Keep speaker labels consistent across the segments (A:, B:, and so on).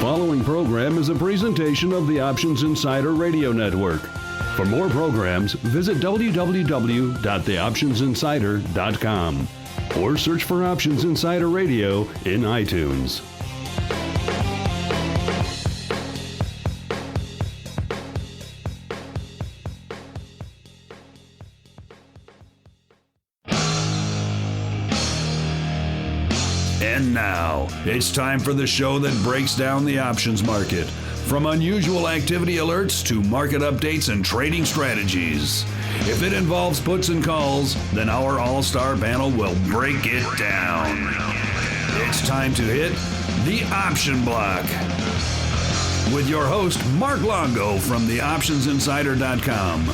A: following program is a presentation of the Options Insider Radio Network. For more programs, visit www.theoptionsinsider.com or search for Options Insider Radio in iTunes.
B: And now, it's time for the show that breaks down the options market. From unusual activity alerts to market updates and trading strategies. If it involves puts and calls, then our all-star panel will break it down. It's time to hit the Option Block. With your host, Mark Longo from theoptionsinsider.com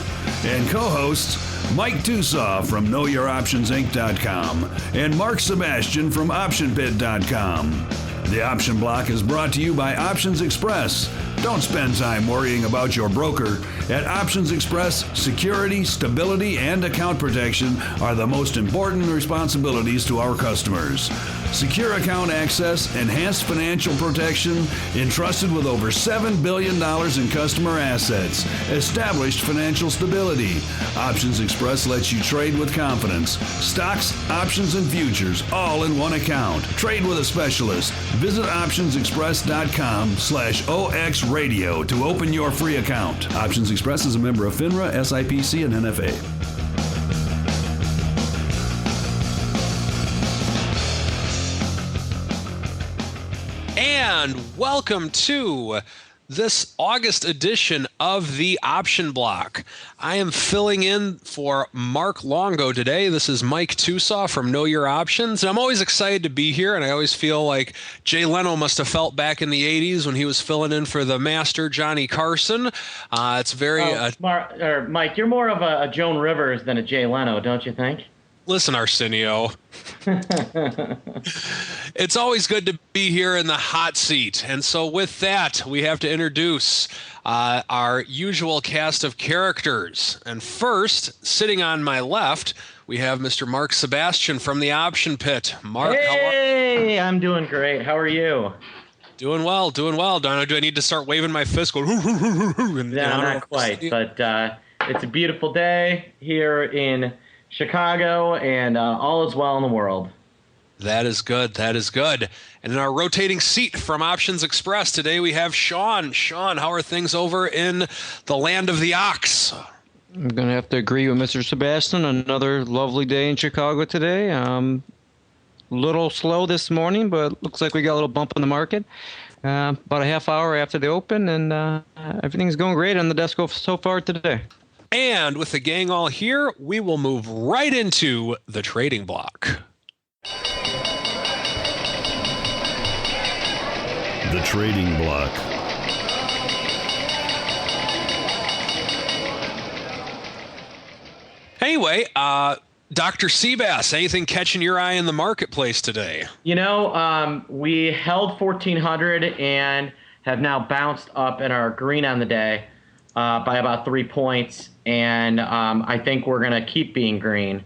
B: and co-hosts Mike Tusaw from KnowYourOptionsInc.com and Mark Sebastian from OptionPit.com. The Option Block is brought to you by Options Express. Don't spend time worrying about your broker. At Options Express, security, stability, and account protection are the most important responsibilities to our customers. Secure account access, enhanced financial protection, entrusted with over $7 billion in customer assets, established financial stability. Options Express lets you trade with confidence. Stocks, options, and futures, all in one account. Trade with a specialist. Visit optionsexpress.com/OXradio to open your free account. Options Express is a member of FINRA, SIPC, and NFA.
C: And welcome to this August edition of the Option Block. I am filling in for Mark Longo today. This is Mike Tusaw from Know Your Options. And I'm always excited to be here, and I always feel like Jay Leno must have felt back in the 80s when he was filling in for the master, Johnny Carson. It's very...
D: Mike, you're more of a Joan Rivers than a Jay Leno, don't you think?
C: Listen, Arsenio. It's always good to be here in the hot seat. And so with that, we have to introduce our usual cast of characters. And first, sitting on my left, we have Mr. Mark Sebastian from the Option Pit. Mark,
D: hey, I'm doing great. How are you?
C: Doing well, doing well. Do I need to start waving my fist?
D: No, not quite. But it's a beautiful day here in Chicago, and all is well in the world.
C: That is good. That is good. And in our rotating seat from Options Express, today we have Sean. Sean, how are things over in the land of the ox?
E: I'm going to have to agree with Mr. Sebastian. Another lovely day in Chicago today. A little slow this morning, but looks like we got a little bump in the market. About a half hour after the open, and everything's going great on the desk so far today.
C: And with the gang all here, we will move right into the trading block.
A: The Trading Block.
C: Anyway, Dr. Seabass, anything catching your eye in the marketplace today?
D: You know, we held 1,400 and have now bounced up and are green on the day by about 3 points. And I think we're going to keep being green.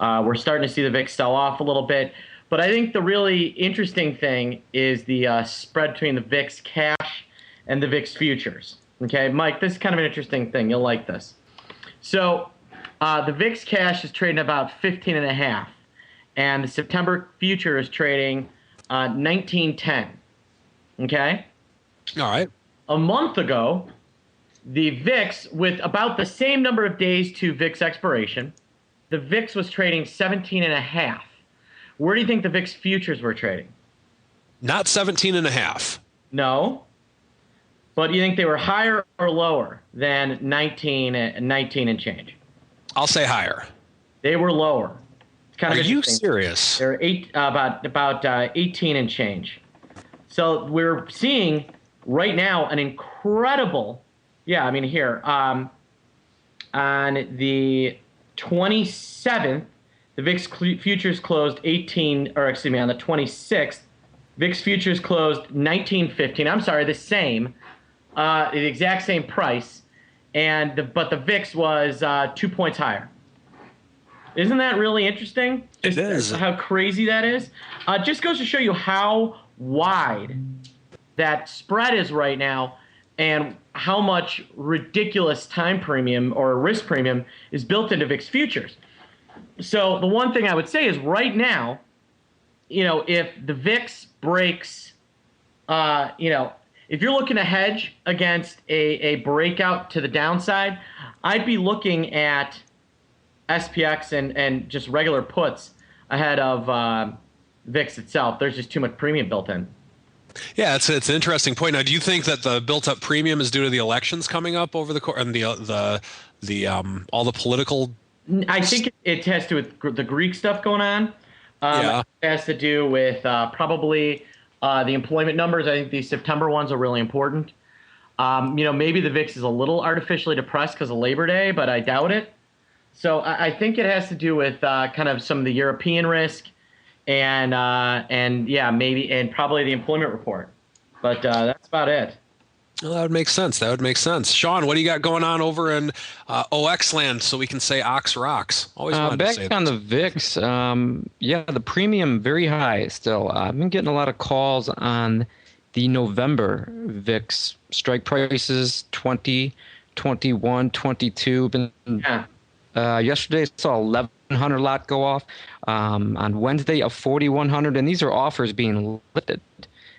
D: We're starting to see the VIX sell off a little bit. But I think the really interesting thing is the spread between the VIX cash and the VIX futures. Okay, Mike, this is kind of an interesting thing. You'll like this. So the VIX cash is trading about 15.5, and the September future is trading 19.10. Okay?
C: All right.
D: A month ago, the VIX, with about the same number of days to VIX expiration, the VIX was trading 17.5. Where do you think the VIX futures were trading?
C: Not 17.5.
D: No. But you think they were higher or lower than 19 and change?
C: I'll say higher.
D: They were lower. It's kind of
C: Are you serious?
D: They're about 18 and change. So we're seeing right now an incredible... Yeah, I mean, here, on the 27th, the VIX futures closed on the 26th, VIX futures closed 19.15. I'm sorry, the same, the exact same price, but the VIX was 2 points higher. Isn't that really interesting?
C: It is.
D: How crazy that is. Just goes to show you how wide that spread is right now and how much ridiculous time premium or risk premium is built into VIX futures. So the one thing I would say is right now, if the VIX breaks, if you're looking to hedge against a breakout to the downside, I'd be looking at SPX and just regular puts ahead of VIX itself. There's just too much premium built in.
C: Yeah, it's an interesting point. Now, do you think that the built-up premium is due to the elections coming up over the course and all the political?
D: I think it has to do with the Greek stuff going on.
C: Yeah.
D: It has to do with probably the employment numbers. I think these September ones are really important. Maybe the VIX is a little artificially depressed because of Labor Day, but I doubt it. So I think it has to do with kind of some of the European risk and probably the employment report. But that's about it.
C: Well, that would make sense. Sean, what do you got going on over in OX land, so we can say Ox rocks? Always wanted to say that.
E: Back on the VIX, the premium very high still. I've been getting a lot of calls on the November VIX strike prices, 20, 21, 22. Yesterday I saw 1,100 lot go off. On Wednesday, a 4,100, and these are offers being lifted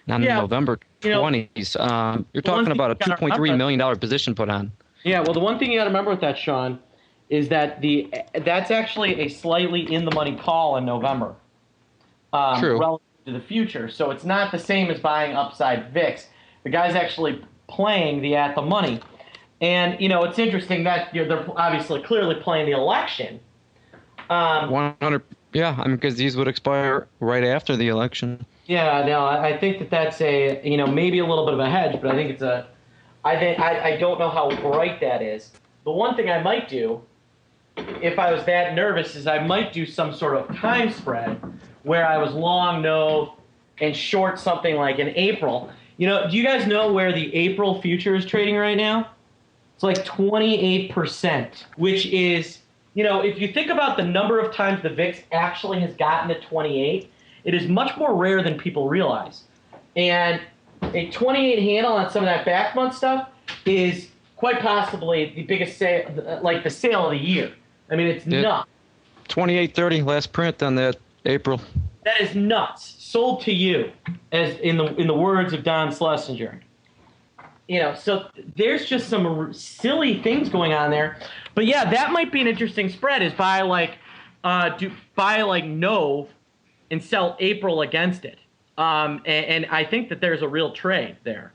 E: on November 20s. You're talking about a $2.3 million position put on.
D: Yeah, well, the one thing you got to remember with that, Sean, is that that's actually a slightly in the money call in November.
E: True.
D: Relative to the future, so it's not the same as buying upside VIX. The guy's actually playing the at the money, and it's interesting that they're obviously clearly playing the election.
E: 100. Yeah, because these would expire right after the election.
D: Yeah, no, I think that's a maybe a little bit of a hedge, but I think I don't know how bright that is. The one thing I might do, if I was that nervous, is I might do some sort of time spread where I was long no and short something like in April. Do you guys know where the April future is trading right now? It's like 28%, which is, if you think about the number of times the VIX actually has gotten to 28, it is much more rare than people realize. And a 28 handle on some of that back month stuff is quite possibly the biggest sale, like the sale of the year. I mean, it's nuts.
E: 28.30 last print on that April.
D: That is nuts. Sold to you, as in the words of Don Schlesinger. So there's just some silly things going on there. But yeah, that might be an interesting spread, is buy no and sell April against it. And I think that there's a real trade there.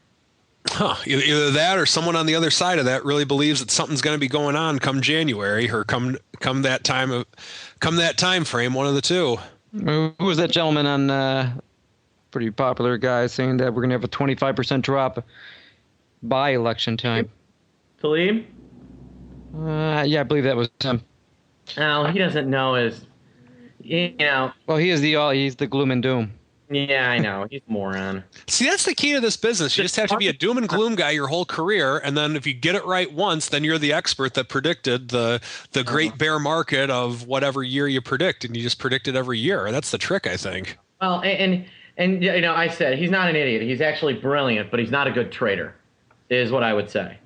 C: Huh. Either that or someone on the other side of that really believes that something's going to be going on come January or come that time frame, one of the two.
E: Who was that gentleman on pretty popular guy saying that we're going to have a 25% drop by election time?
D: Talib?
E: Yeah, I believe that was him.
D: No, he doesn't know his,
E: Well, he's the gloom and doom.
D: Yeah, I know. He's a moron.
C: See, that's the key to this business. You just have to be a doom and gloom guy your whole career, and then if you get it right once, then you're the expert that predicted the great bear market of whatever year you predict, and you just predict it every year. That's the trick, I think.
D: Well, and I said he's not an idiot. He's actually brilliant, but he's not a good trader, is what I would say.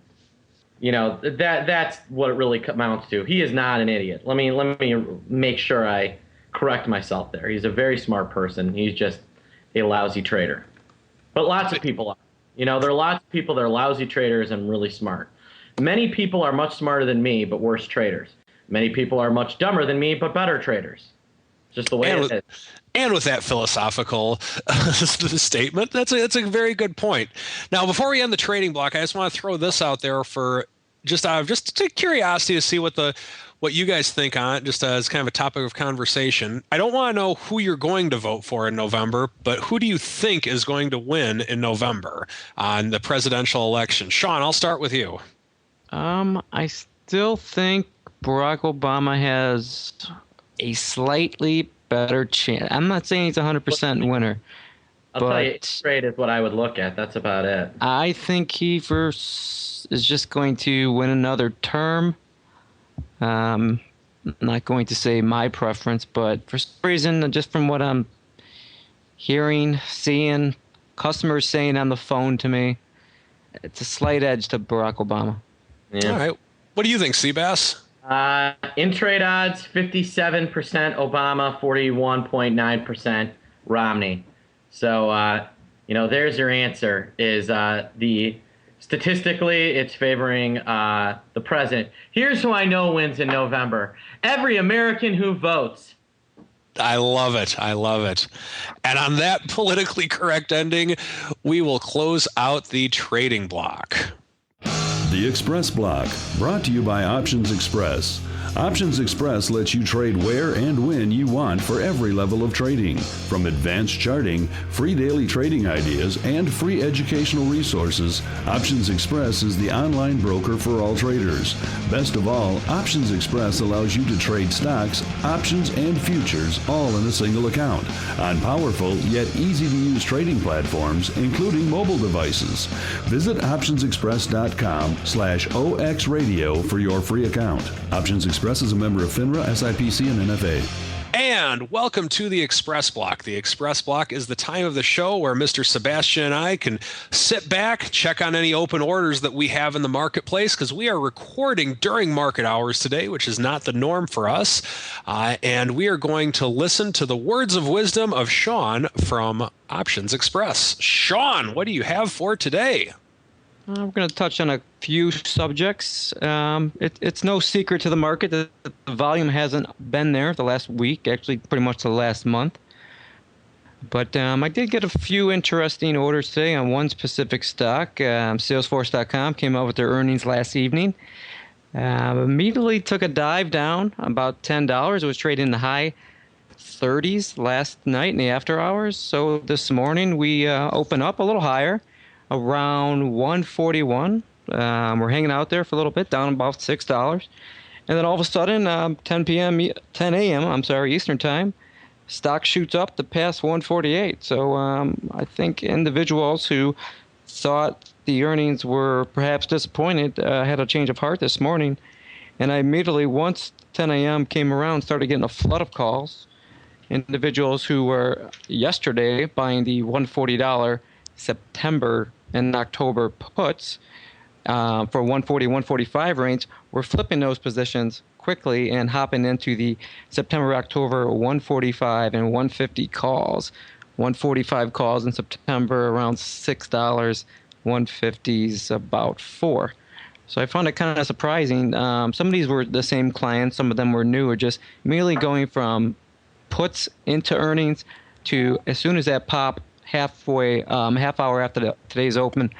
D: That's what it really amounts to. He is not an idiot. Let me make sure I correct myself there. He's a very smart person. He's just a lousy trader. But lots of people are. There are lots of people that are lousy traders and really smart. Many people are much smarter than me, but worse traders. Many people are much dumber than me, but better traders. Just the way it is.
C: And with that philosophical statement, that's a very good point. Now, before we end the trading block, I just want to throw this out there for just curiosity to see what you guys think on it, just as kind of a topic of conversation. I don't want to know who you're going to vote for in November, but who do you think is going to win in November on the presidential election? Sean, I'll start with you.
E: I still think Barack Obama has a slightly better chance. I'm not saying he's a 100% winner.
D: I'll tell you, trade is what I would look at. That's about it.
E: I think he is just going to win another term. I'm not going to say my preference, but for some reason, just from what I'm hearing, seeing, customers saying on the phone to me, it's a slight edge to Barack Obama.
D: Yeah.
C: All right. What do you think, Seabass?
D: In trade odds, 57% Obama, 41.9% Romney. So, there's your answer. Is statistically, it's favoring the president. Here's who I know wins in November: every American who votes.
C: I love it. I love it. And on that politically correct ending, we will close out the trading block.
A: The Xpress Block, brought to you by Options Express. Options Express lets you trade where and when you want for every level of trading. From advanced charting, free daily trading ideas, and free educational resources, Options Express is the online broker for all traders. Best of all, Options Express allows you to trade stocks, options, and futures all in a single account on powerful yet easy-to-use trading platforms, including mobile devices. Visit optionsexpress.com/OXradio for your free account. Options Express is a member of FINRA, SIPC, and NFA.
C: And welcome to the Xpress Block. The Xpress Block is the time of the show where Mr. Sebastian and I can sit back, check on any open orders that we have in the marketplace, because we are recording during market hours today, which is not the norm for us. And we are going to listen to the words of wisdom of Sean from Options Express. Sean, what do you have for today?
E: We're going to touch on a few subjects. It's no secret to the market that the volume hasn't been there the last week, actually pretty much the last month. But I did get a few interesting orders today on one specific stock. Salesforce.com came out with their earnings last evening. Immediately took a dive down about $10. It was trading in the high 30s last night in the after hours. So this morning we open up a little higher, around 141. We're hanging out there for a little bit, down about $6. And then all of a sudden, 10 a.m., Eastern time, stock shoots up to past 148. So I think individuals who thought the earnings were perhaps disappointed had a change of heart this morning. And I immediately, once 10 a.m. came around, started getting a flood of calls. Individuals who were yesterday buying the $140 September and October puts for 140, 145 range, we're flipping those positions quickly and hopping into the September, October 145 and 150 calls. 145 calls in September around $6, 150s about $4. So I found it kind of surprising. Some of these were the same clients, some of them were new, or just merely going from puts into earnings to, as soon as that pop, half hour after today's open,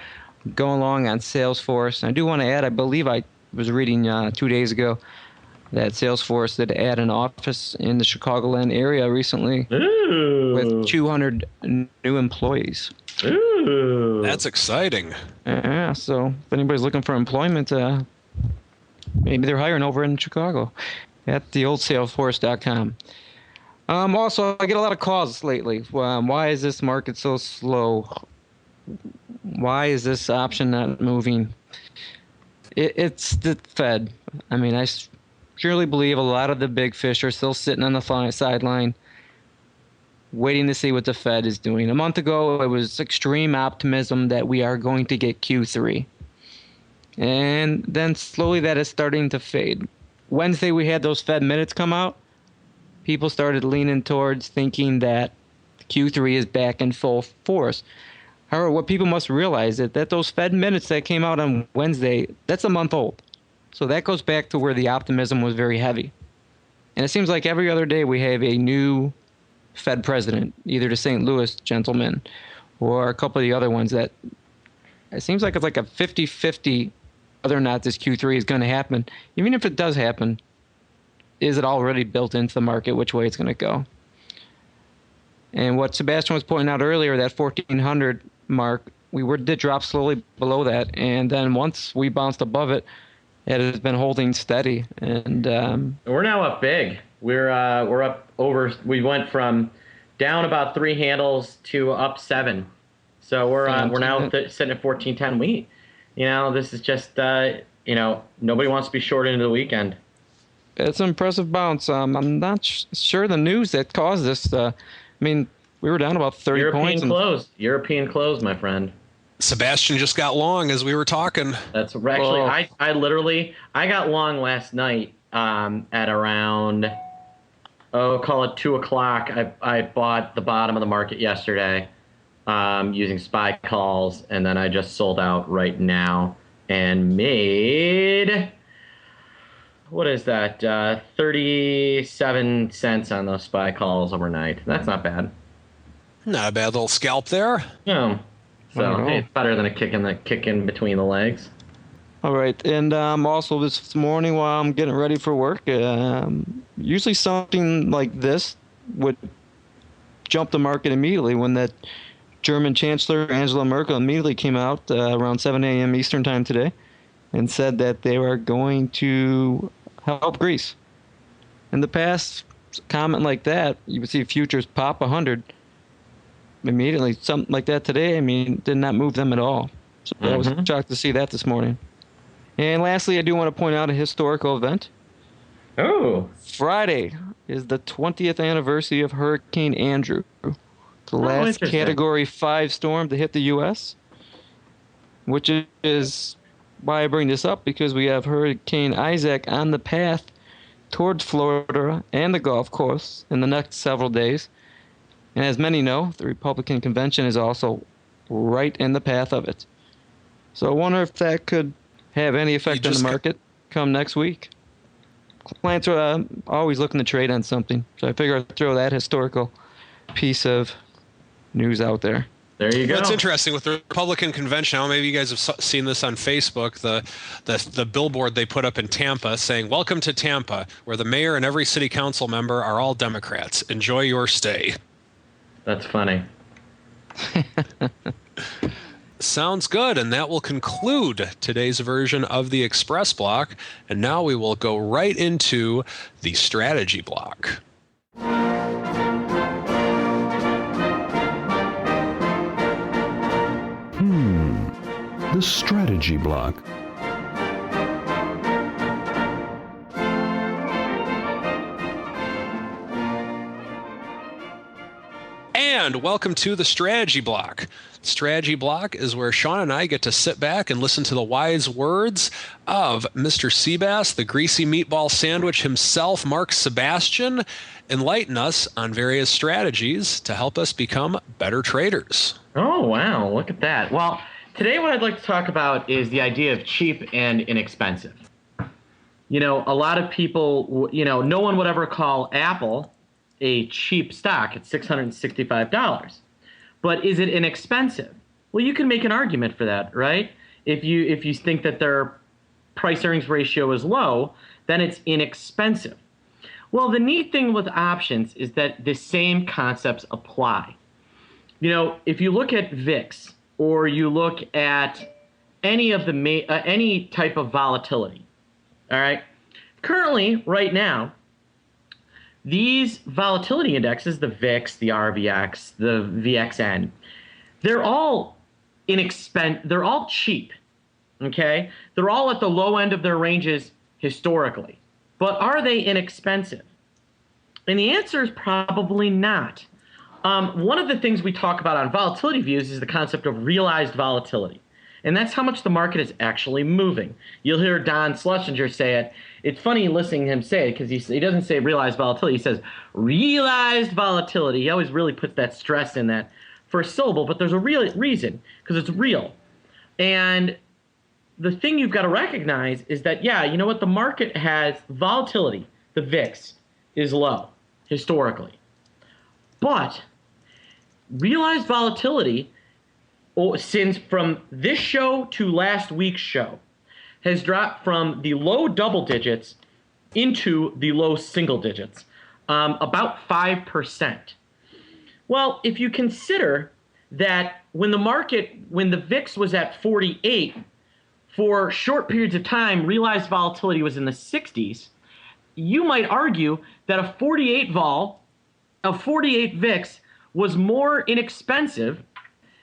E: going along on Salesforce. And I do want to add, I believe I was reading 2 days ago that Salesforce did add an office in the Chicagoland area recently.
D: Ooh.
E: With 200 new employees.
D: Ooh.
C: That's exciting.
E: Yeah, so if anybody's looking for employment, maybe they're hiring over in Chicago at the old Salesforce.com. Also, I get a lot of calls lately. Why is this market so slow? Why is this option not moving? It's the Fed. I mean, I surely believe a lot of the big fish are still sitting on the sideline, waiting to see what the Fed is doing. A month ago, it was extreme optimism that we are going to get QE3. And then slowly that is starting to fade. Wednesday, we had those Fed minutes come out. People started leaning towards thinking that Q3 is back in full force. However, what people must realize is that those Fed minutes that came out on Wednesday, that's a month old. So that goes back to where the optimism was very heavy. And it seems like every other day we have a new Fed president, either the St. Louis gentleman or a couple of the other ones that it seems like it's like a 50-50 whether or not this Q3 is going to happen. Even if it does happen, is it already built into the market which way it's going to go? And what Sebastian was pointing out earlier, that 1400 mark, did drop slowly below that. And then once we bounced above it, it has been holding steady. And
D: we're now up big. We're up over. We went from down about 3 handles to up 7. So we're now sitting at 1410. This is just nobody wants to be short into the weekend.
E: It's an impressive bounce. I'm not sure the news that caused this. We were down about 30 points.
D: European close, my friend.
C: Sebastian just got long as we were talking.
D: That's actually, I got long last night at around, call it 2 o'clock. I bought the bottom of the market yesterday using SPY calls, and then I just sold out right now and made, what is that, 37 cents on those SPY calls overnight. That's not bad.
C: Not a bad little scalp there.
D: No. So hey, it's better than a kick in between the legs.
E: All right, and also this morning while I'm getting ready for work, usually something like this would jump the market immediately when that German Chancellor Angela Merkel immediately came out around 7 a.m. Eastern time today and said that they were going to help Greece. In the past, a comment like that, you would see futures pop 100 immediately. Something like that today, I mean, did not move them at all. So I was shocked to see that this morning. And lastly, I do want to point out a historical event.
D: Oh.
E: Friday is the 20th anniversary of Hurricane Andrew, the last Category 5 storm to hit the U.S., which is why I bring this up, because we have Hurricane Isaac on the path towards Florida and the Gulf Coast in the next several days. And as many know, the Republican convention is also right in the path of it. So I wonder if that could have any effect on the market come next week. Clients are always looking to trade on something. So I figure I'd throw that historical piece of news out there.
D: There you go.
C: That's interesting with the Republican convention. Maybe you guys have seen this on Facebook. The billboard they put up in Tampa saying, "Welcome to Tampa, where the mayor and every city council member are all Democrats. Enjoy your stay."
D: That's funny.
C: Sounds good, and that will conclude today's version of the Express Block. And now we will go right into the Strategy Block.
A: The Strategy Block.
C: And welcome to the Strategy Block. Strategy Block is where Sean and I get to sit back and listen to the wise words of Mr. Seabass, the greasy meatball sandwich himself, Mark Sebastian, enlighten us on various strategies to help us become better traders.
D: Oh, wow. Look at that. Well, today what I'd like to talk about is the idea of cheap and inexpensive. You know, a lot of people, no one would ever call Apple a cheap stock at $665. But is it inexpensive? Well, you can make an argument for that, right? If you think that their price earnings ratio is low, then it's inexpensive. Well, the neat thing with options is that the same concepts apply. You know, if you look at VIX or you look at any of the any type of volatility, all right? Currently, right now, these volatility indexes, the VIX, the RVX, the VXN, they're all they're all cheap, okay? They're all at the low end of their ranges historically. But are they inexpensive? And the answer is probably not. One of the things we talk about on volatility views is the concept of realized volatility. And that's how much the market is actually moving. You'll hear Don Schlesinger say it. It's funny listening to him say it because he doesn't say realized volatility. He says realized volatility. He always really puts that stress in that first syllable, but there's a real reason, because it's real. And the thing you've got to recognize is that, yeah, you know what? The market has volatility. The VIX is low historically. But realized volatility, since from this show to last week's show, has dropped from the low double digits into the low single digits, about 5%. Well, if you consider that when the VIX was at 48, for short periods of time, realized volatility was in the 60s, you might argue that a 48 VIX was more inexpensive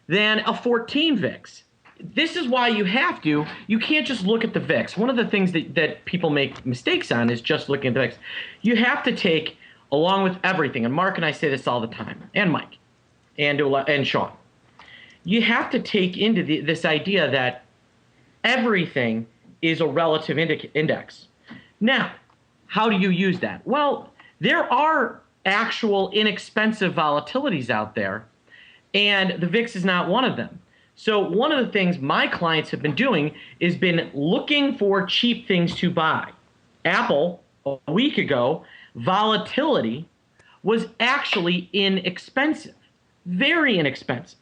D: than a 14 VIX. This is why you can't just look at the VIX. One of the things that people make mistakes on is just looking at the VIX. You have to take, along with everything, and Mark and I say this all the time, and Mike, and Sean, you have to take into this idea that everything is a relative index. Now, how do you use that? Well, there are actual inexpensive volatilities out there, and the VIX is not one of them. So one of the things my clients have been doing is been looking for cheap things to buy. Apple, a week ago, volatility was actually inexpensive, very inexpensive.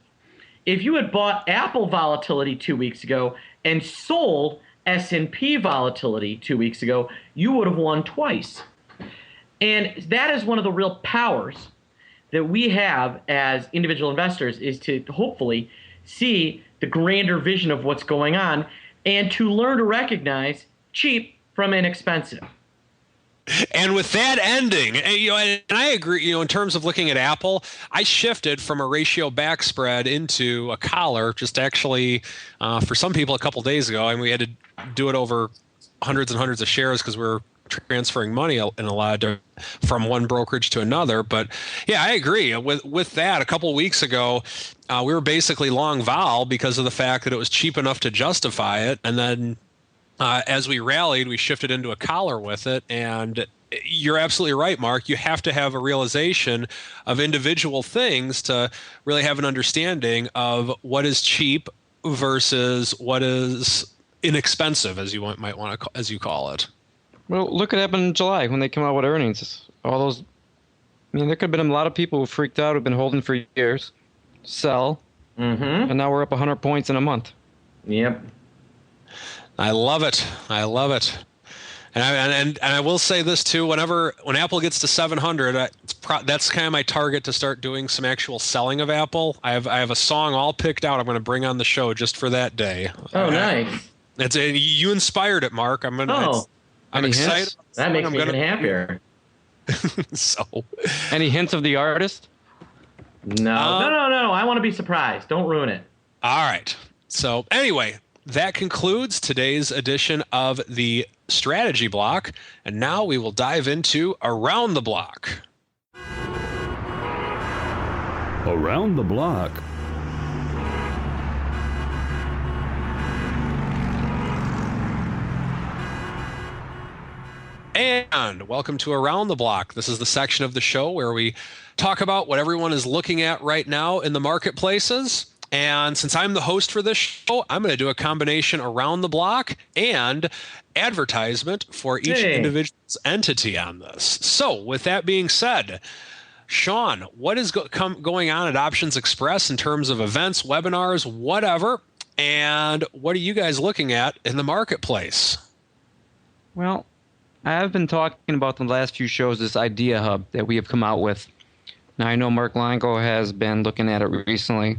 D: If you had bought Apple volatility 2 weeks ago and sold S&P volatility 2 weeks ago, you would have won twice. And that is one of the real powers that we have as individual investors, is to hopefully see the grander vision of what's going on and to learn to recognize cheap from inexpensive.
C: And with that ending, and I agree, in terms of looking at Apple, I shifted from a ratio back spread into a collar, just actually for some people a couple days ago, and we had to do it over hundreds and hundreds of shares because we're transferring money in a lot of from one brokerage to another. But yeah, I agree with that. A couple of weeks ago, we were basically long vol because of the fact that it was cheap enough to justify it, and then as we rallied, we shifted into a collar with it. And you're absolutely right, Mark. You have to have a realization of individual things to really have an understanding of what is cheap versus what is inexpensive, as you might want to, as you call it.
E: Well, look what happened in July when they came out with earnings. All those, there could have been a lot of people who freaked out, who've been holding for years, sell, and now we're up 100 points in a month.
D: Yep.
C: I love it. I love it. And I will say this too: when Apple gets to 700, that's kind of my target to start doing some actual selling of Apple. I have a song all picked out. I'm going to bring on the show just for that day.
D: Oh, nice!
C: You inspired it, Mark. I'm excited.
D: That makes me even happier.
C: So,
E: any hints of the artist?
D: No. I want to be surprised. Don't ruin it.
C: All right. So anyway, that concludes today's edition of the Strategy Block, and now we will dive into Around the Block.
A: Around the Block.
C: And welcome to Around the Block. This is the section of the show where we talk about what everyone is looking at right now in the marketplaces. And since I'm the host for this show, I'm going to do a combination around the block and advertisement for each individual's entity on this. So with that being said, Sean, what is going on at Options Express in terms of events, webinars, whatever, and what are you guys looking at in the marketplace?
E: Well, I've been talking about the last few shows, this idea hub that we have come out with. Now, I know Mark Longo has been looking at it recently.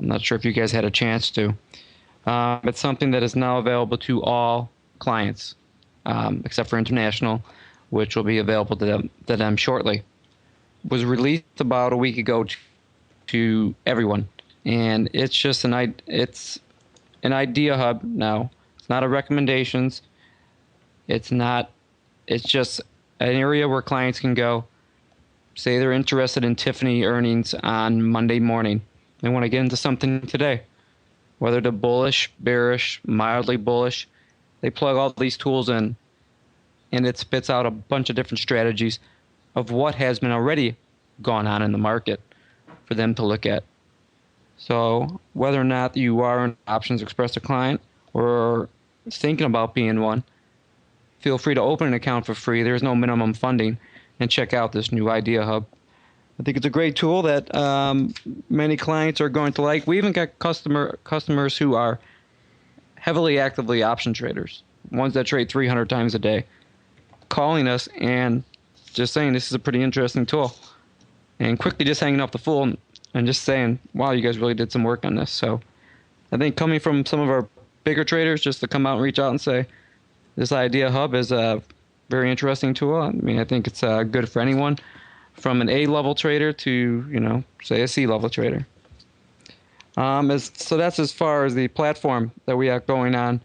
E: I'm not sure if you guys had a chance to. It's something that is now available to all clients, except for international, which will be available to them shortly. It was released about a week ago to everyone, and it's just an idea hub now. It's not a recommendations. It's just an area where clients can go, say they're interested in Tiffany earnings on Monday morning. They want to get into something today, whether they're bullish, bearish, mildly bullish. They plug all these tools in, and it spits out a bunch of different strategies of what has been already gone on in the market for them to look at. So whether or not you are an Options Express client or thinking about being one, feel free to open an account for free. There's no minimum funding, and check out this new Idea Hub. I think it's a great tool that many clients are going to like. We even got customers who are heavily actively option traders, ones that trade 300 times a day, calling us and just saying this is a pretty interesting tool, and quickly just hanging up the phone and just saying, wow, you guys really did some work on this. So I think coming from some of our bigger traders, just to come out and reach out and say, this Idea Hub is a very interesting tool. I mean, I think it's good for anyone, from an A-level trader to, say a C-level trader. So that's as far as the platform that we have going on.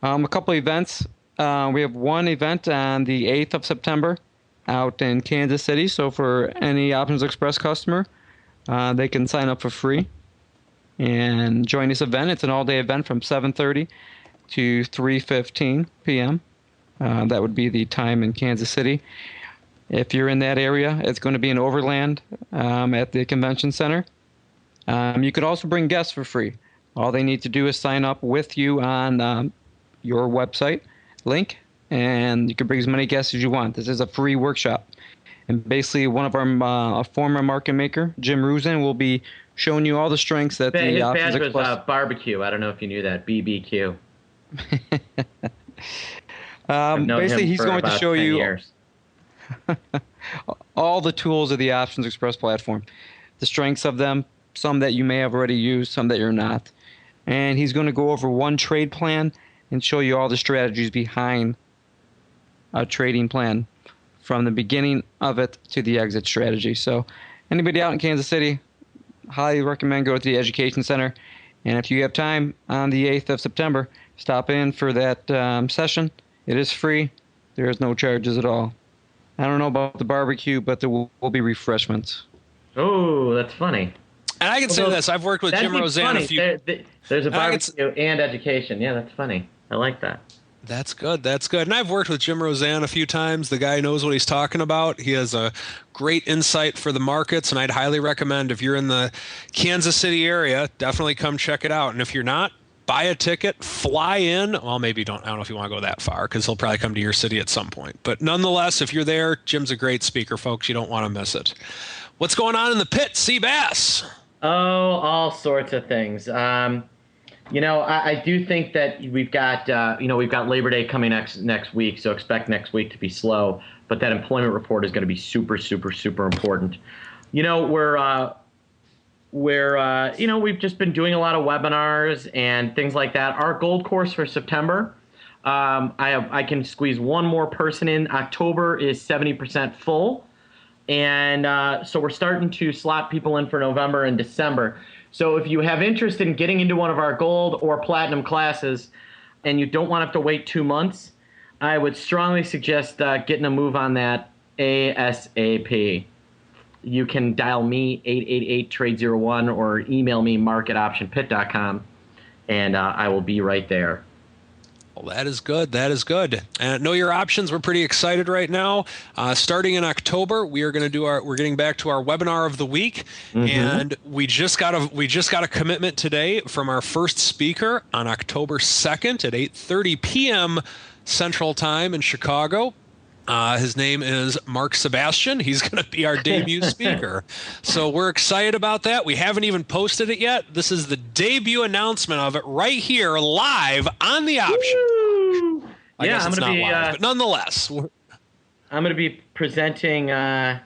E: A couple events. We have one event on the 8th of September out in Kansas City. So for any Options Express customer, they can sign up for free and join this event. It's an all-day event from 7:30 to 3:15 p.m. That would be the time in Kansas City. If you're in that area, it's going to be in Overland at the convention center. You could also bring guests for free. All they need to do is sign up with you on your website link, and you can bring as many guests as you want. This is a free workshop. And basically, one of our former market maker, Jim Ruzin, will be showing you all the strengths that
D: his
E: the
D: badge
E: Options
D: was barbecue. I don't know if you knew that. BBQ.
E: Basically, he's going to show you
D: years.
E: all the tools of the Options Express platform, the strengths of them, some that you may have already used, some that you're not. And he's going to go over one trade plan and show you all the strategies behind a trading plan from the beginning of it to the exit strategy. So anybody out in Kansas City, highly recommend go to the Education Center. And if you have time on the 8th of September, stop in for that session. It is free. There is no charges at all. I don't know about the barbecue, but there will be refreshments.
D: Oh, that's funny.
C: And I can say this. I've worked with Jim Roseanne a few.
D: There's a barbecue and education. Yeah, that's funny. I like that.
C: That's good. That's good. And I've worked with Jim Roseanne a few times. The guy knows what he's talking about. He has a great insight for the markets, and I'd highly recommend if you're in the Kansas City area, definitely come check it out. And if you're not, buy a ticket, fly in. Well, maybe don't. I don't know if you want to go that far because he'll probably come to your city at some point. But nonetheless, if you're there, Jim's a great speaker, folks. You don't want to miss it. What's going on in the pit, Seabass?
D: Oh, all sorts of things. I do think that we've got Labor Day coming next week, so expect next week to be slow. But that employment report is going to be super, super, super important. We've just been doing a lot of webinars and things like that. Our gold course for September, I can squeeze one more person in. October is 70% full. And so we're starting to slot people in for November and December. So if you have interest in getting into one of our gold or platinum classes and you don't want to have to wait 2 months, I would strongly suggest getting a move on that ASAP. You can dial me 888-TRADE-01 or email me mark@optionpit.com, and I will be right there.
C: Well, that is good. That is good. And Know Your Options, we're pretty excited right now. Starting in October, we're getting back to our webinar of the week, and we just got a commitment today from our first speaker on October 2nd at 8:30 p.m. Central Time in Chicago. His name is Mark Sebastian. He's going to be our debut speaker. So we're excited about that. We haven't even posted it yet. This is the debut announcement of it right here live on the Option. I guess it's not live, but nonetheless.
D: I'm going to be presenting...
C: I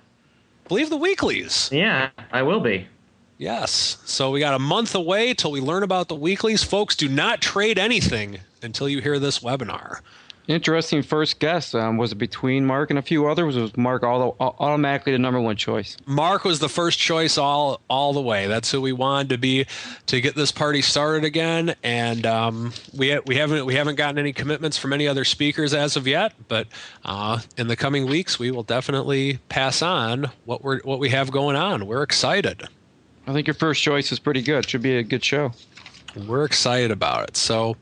C: believe the weeklies.
D: Yeah, I will be.
C: Yes. So we got a month away till we learn about the weeklies. Folks, do not trade anything until you hear this webinar.
E: Interesting first guess. Was it between Mark and a few others? Was Mark automatically the number one choice?
C: Mark was the first choice all the way. That's who we wanted to be to get this party started again. And we haven't gotten any commitments from any other speakers as of yet. But in the coming weeks, we will definitely pass on what we have going on. We're excited.
E: I think your first choice is pretty good. Should be a good show.
C: We're excited about it. So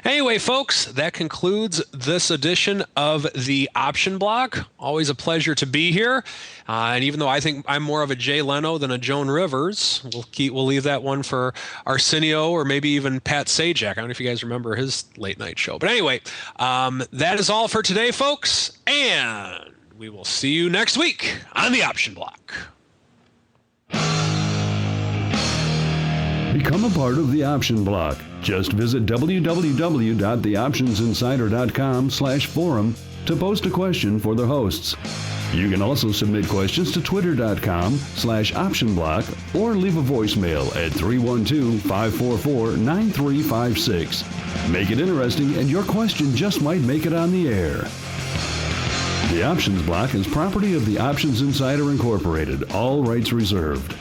C: anyway, folks, that concludes this edition of the Option Block. Always a pleasure to be here. And even though I think I'm more of a Jay Leno than a Joan Rivers, we'll leave that one for Arsenio or maybe even Pat Sajak. I don't know if you guys remember his late night show. But anyway, that is all for today, folks. And we will see you next week on the Option Block.
A: Become a part of the Option Block. Just visit www.theoptionsinsider.com/forum to post a question for the hosts. You can also submit questions to twitter.com/optionblock or leave a voicemail at 312-544-9356. Make it interesting and your question just might make it on the air. The Options Block is property of the Options Insider Incorporated. All rights reserved.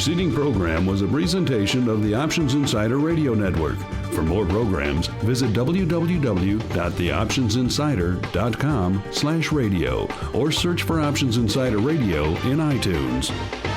A: preceding program was a presentation of the Options Insider Radio Network. For more programs, visit www.theoptionsinsider.com/radio or search for Options Insider Radio in iTunes.